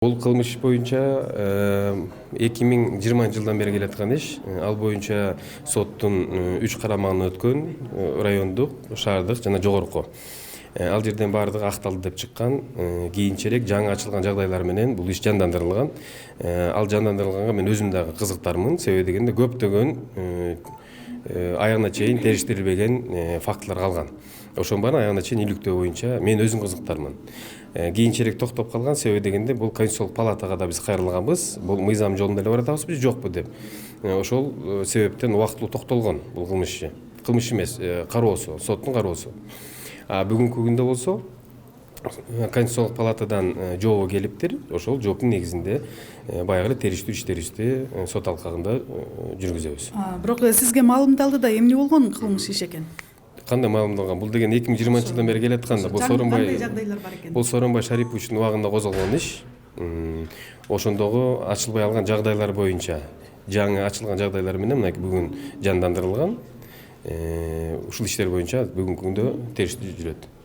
Бул кылмыш боюнча 2020 жылдан бери келаткан иш. Ал боюнча соттун 3 карамагынан өткөн райондук, шаардык жана жогорку. Ал жерден бардыгы акталды деп чыккан. Кийинчерээк жаңы ачылган жагдайлар менен бул иш жандандырылган. Ал жандандырылганга мен өзүм дагы кызыктармын. Себеби дегенде көптөгөн аягына чейин териштирилбеген фактылар калган. Ошонун баарын аягына чейин иликтөө боюнча мен өзүм кызыктармын. Кийинчерээк токтоп калган себеби дегенде бул Конституциялык палатага да биз кайрылганбыз. Бул мыйзам жолунда эле баратабызбы, жокпу деп. Ошол себептен убактылуу токтолгон бул кылмыш эмес, кароосу, соттун кароосу. Бүгүнкү күндө болсо Конституциялык палатадан жообу келиптир. Ошол жооптун негизинде баягы эле териштирүү иштерибизди сот алкагында жүргүзөбүз. Бирок сизге маалымдалды да эмне болгон кылмыш иш экен? Кандай маалымдалган? Бул деген 2020 жылдан бери келатканда бул Кандай жагдайлар бар экен? Бул Сооронбай Шариповичтин убагында козголгон иш. Ошондогу ачылбай алган жагдайлар боюнча жаңы ачылган жагдайлар менен мына бүгүн жандандырылган. Ушул иштер боюнча бүгүнкү күндө териштирүү жүрөт.